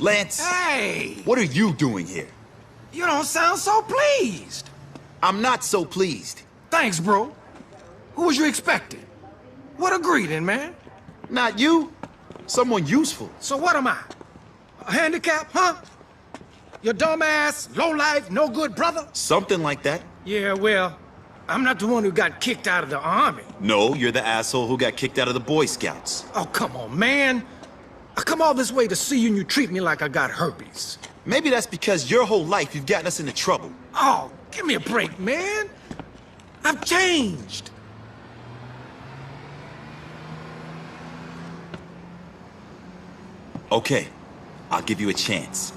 Lance, Hey! what are you doing here? You don't sound so pleased. I'm not so pleased. Thanks, bro. Who was you expecting? What a greeting, man. Not you. Someone useful. So what am I? A handicap, huh? Your dumbass, low-life, no-good brother? Something like that. Yeah, well, I'm not the one who got kicked out of the army. No, you're the asshole who got kicked out of the Boy Scouts. Oh, come on, man. I come all this way to see you and you treat me like I got herpes. Maybe that's because your whole life you've gotten us into trouble. Oh, give me a break, man. I've changed. Okay, I'll give you a chance.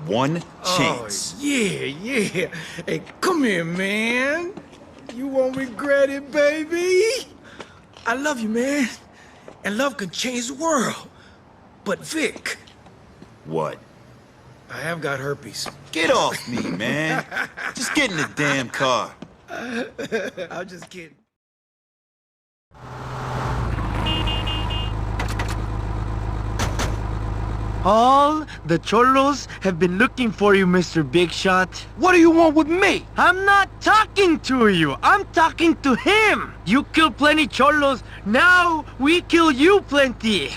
One chance. Oh, yeah. Hey, come here, man. You won't regret it, baby. I love you, man. And love can change the world. But Vic, What? I have got herpes. Get off me, man. Just get in the damn car. I'm just kidding. All the cholos have been looking for you, Mr. Big Shot. What do you want with me? I'm not talking to you. I'm talking to him. You kill plenty cholos. Now we kill you plenty.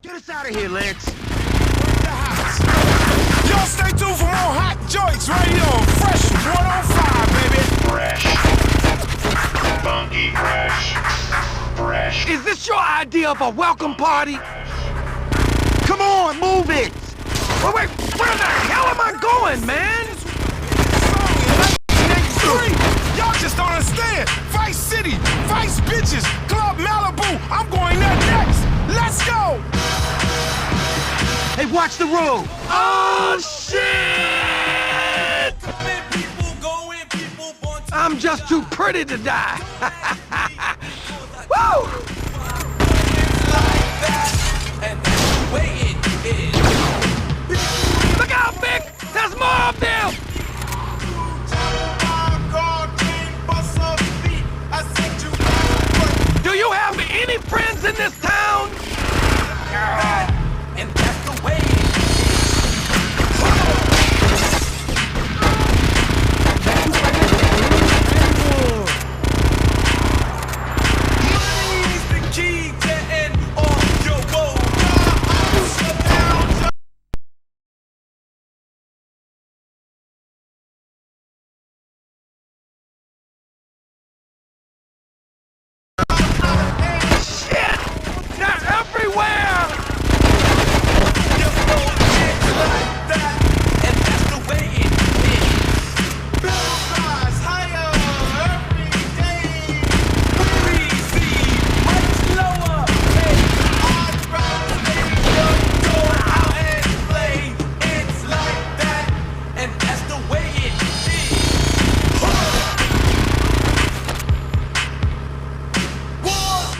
Get us out of here, Lance. Y'all stay tuned for more hot joints right here on Fresh 105, baby. Fresh. Funky fresh. Fresh. Is this your idea of a welcome party? Come on, move it. Wait, where the hell am I going, man? Y'all just don't understand. Vice City, Vice Bitches, Club Malibu. I'm going there next. Let's go. Hey, watch the road. Oh, shit! I'm just too pretty to die. Woo! Look out, Vic! There's more of them! Do you have any friends in this town? And that's the way. Money's the key to end all your woes. Shit! They're everywhere!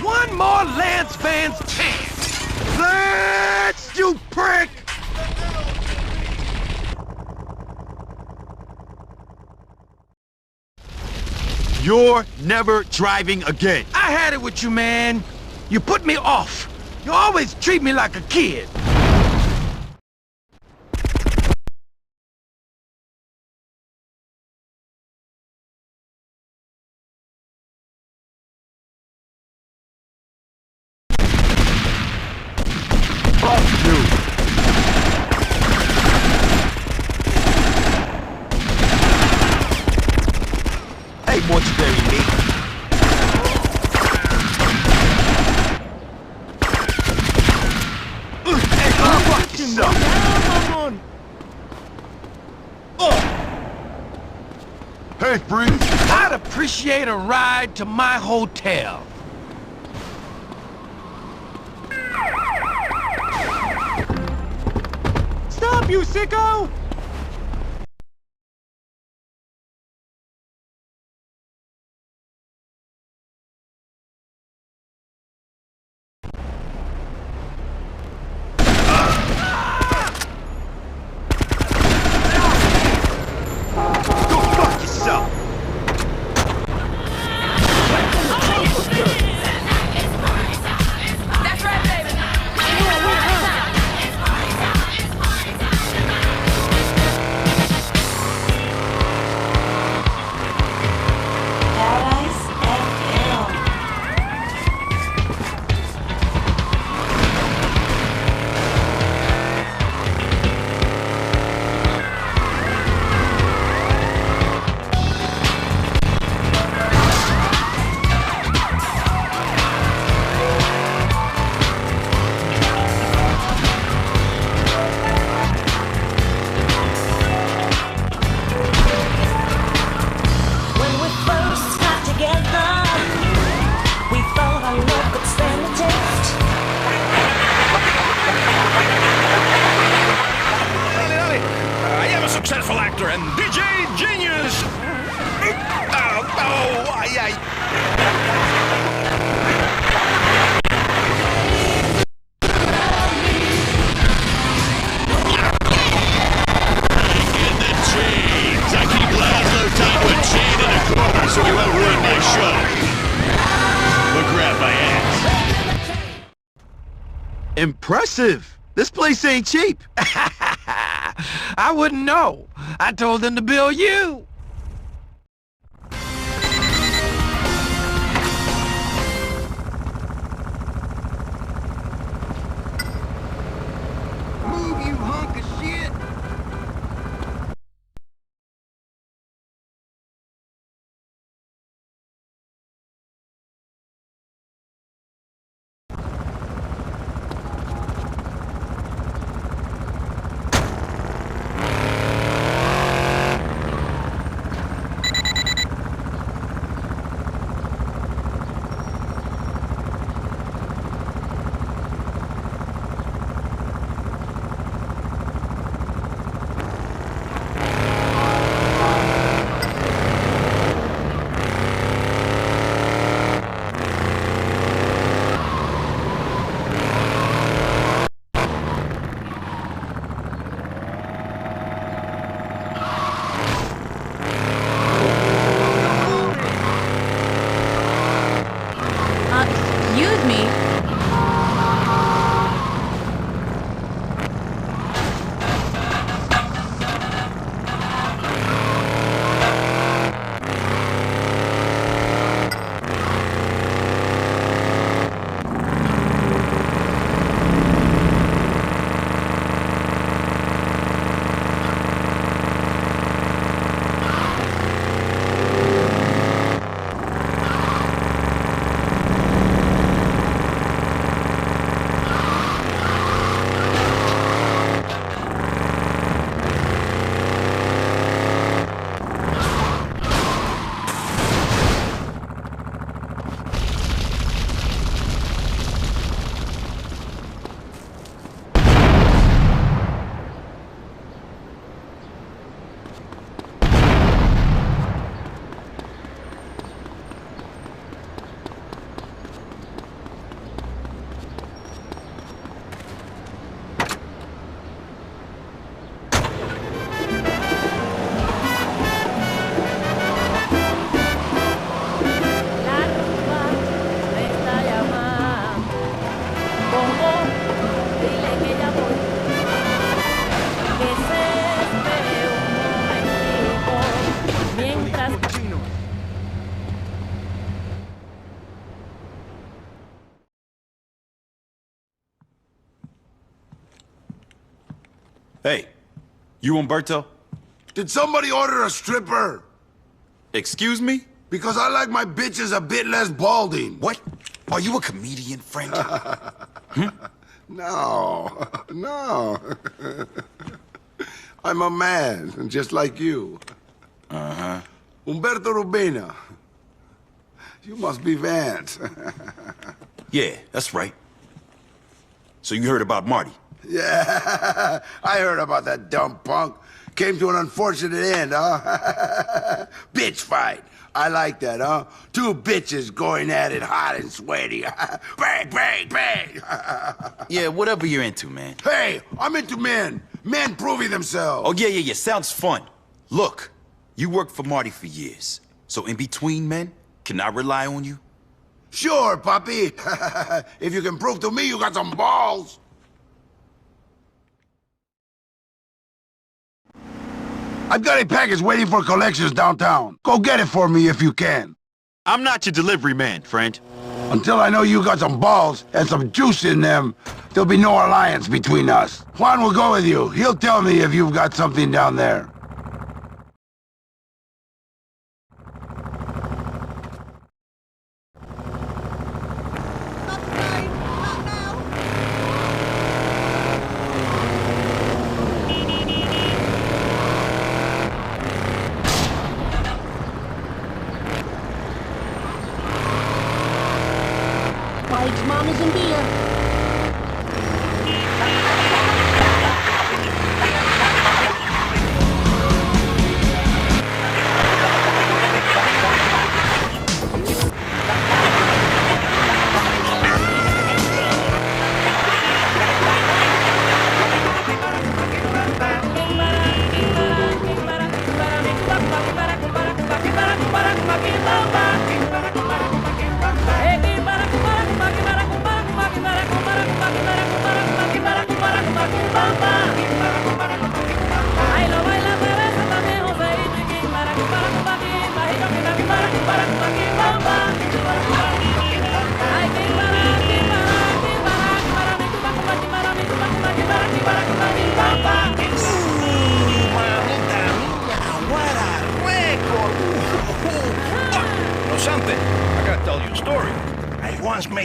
One more Lance Van's chance! Lance, you prick! You're never driving again. I had it with you, man. You put me off. You always treat me like a kid. Fuck you. Hey, mortuary meat. Hey, go fuck yourself. Hey, Bree. I'd appreciate a ride to my hotel. Stop, you sicko! Go fuck yourself. That's right, baby. successful actor and DJ genius. Ay, ay. I keep Laszlo tied to a chain in a corner so he won't ruin my show. But grab my ass. Impressive. This place ain't cheap. I wouldn't know. I told them to bill you. Move, you hunk of shit! Excuse me. Hey, you Umberto? Did somebody order a stripper? Excuse me? Because I like my bitches a bit less balding. What? Are you a comedian, friend? No, no. I'm a man, just like you. Uh-huh. Umberto Rubina. You must be Vance. Yeah, that's right. So you heard about Marty? Yeah, I heard about that dumb punk. Came to an unfortunate end, huh? Bitch fight. I like that, huh? Two bitches going at it hot and sweaty. Bang, bang, bang. Yeah, whatever you're into, man. Hey, I'm into men. Men proving themselves. Oh, yeah. Sounds fun. Look, you worked for Marty for years. So in between men, can I rely on you? Sure, Papi. If you can prove to me you got some balls. I've got a package waiting for collections downtown. Go get it for me if you can. I'm not your delivery man, friend. Until I know you got some balls and some juice in them, there'll be no alliance between us. Juan will go with you. He'll tell me if you've got something down there. Bikes, mamas, and beer.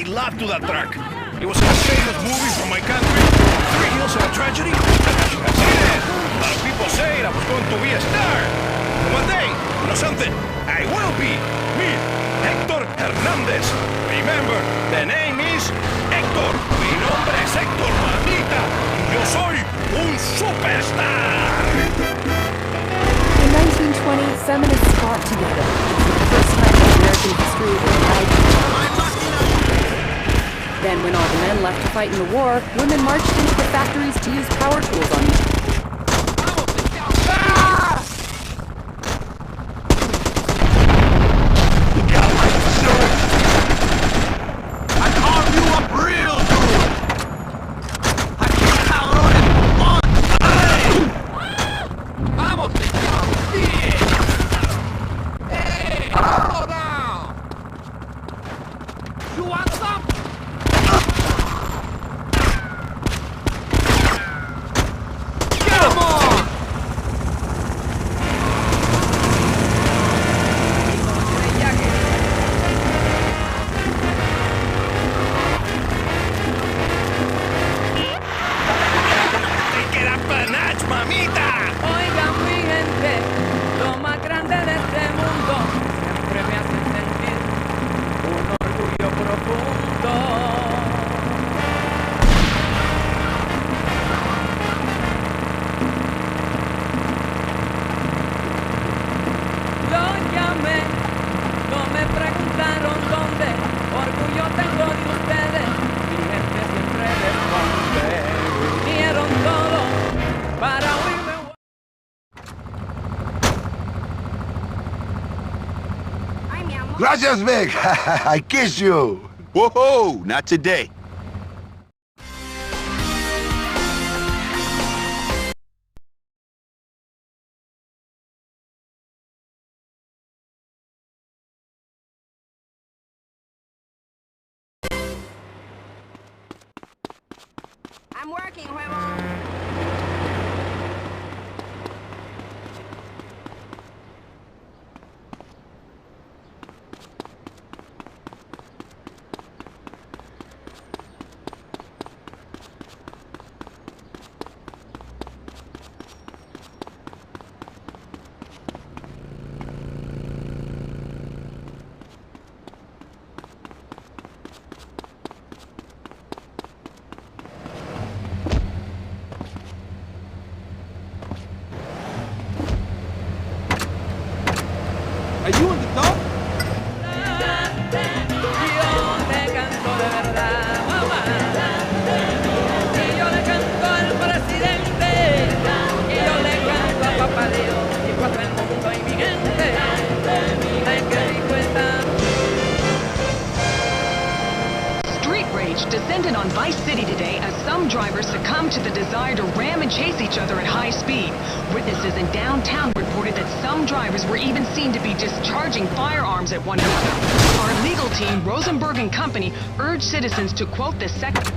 I laughed to that track. It was a famous movie from my country, Three Hills of a Tragedy. I should have seen it. A lot of people said I was going to be a star. One day, you know something? I will be. Me, Hector Hernandez. Remember, the name is Hector. Mi nombre es Hector, mamita. Yo soy un superstar. In 1920, feminists fought together. For the first time in American history, they died. Then, when all the men left to fight in the war, women marched into the factories to use power tools on each other. Gracias, Vic. I kiss you. Whoa, not today. I'm working, huevón. Are you in the top? Street rage descended on Vice City today as some drivers succumbed to the desire to ram and chase each other at high speed. Witnesses in downtown reported that some drivers were even seen to be discharging firearms at one another. Our legal team, Rosenberg and Company, urged citizens to quote the second.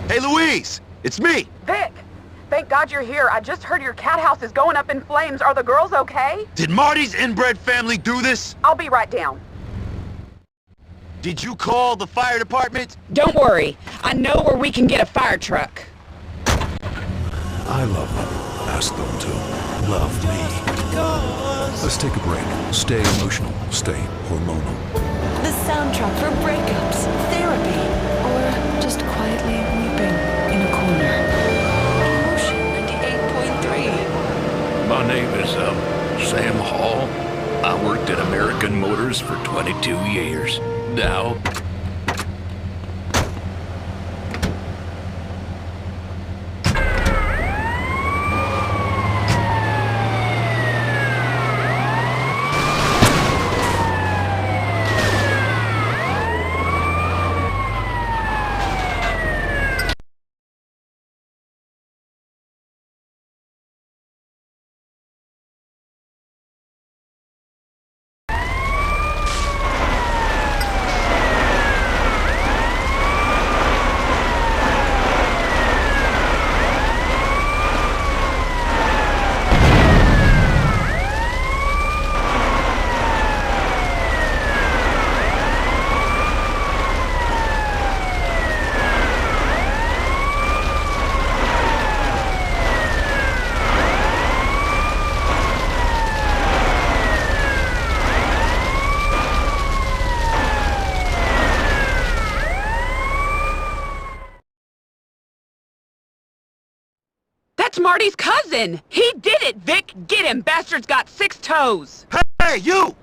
Hey, Louise! It's me! Vic! Thank God you're here. I just heard your cat house is going up in flames. Are the girls okay? Did Marty's inbred family do this? I'll be right down. Did you call the fire department? Don't worry. I know where we can get a fire truck. I love them. Ask them to love me. Let's take a break. Stay emotional. Stay hormonal. The soundtrack for breakups, therapy, or just quietly weeping in a corner. Emotion 98.3. My name is, Sam Hall. I worked at American Motors for 22 years. Now, That's Marty's cousin! He did it, Vic! Get him! Bastard's got 6 toes! Hey, you!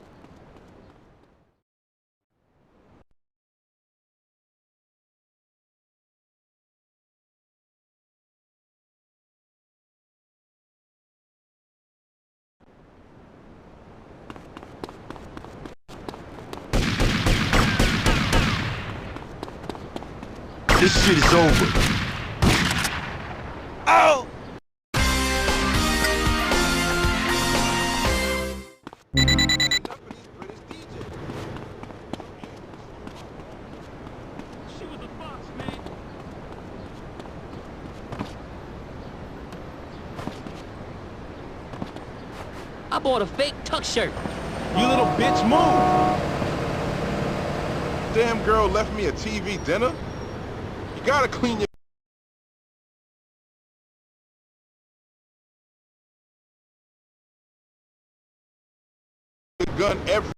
This shit is over. Oh! I bought a fake tuck shirt. You little bitch, move! Damn girl left me a TV dinner? You gotta clean your gun every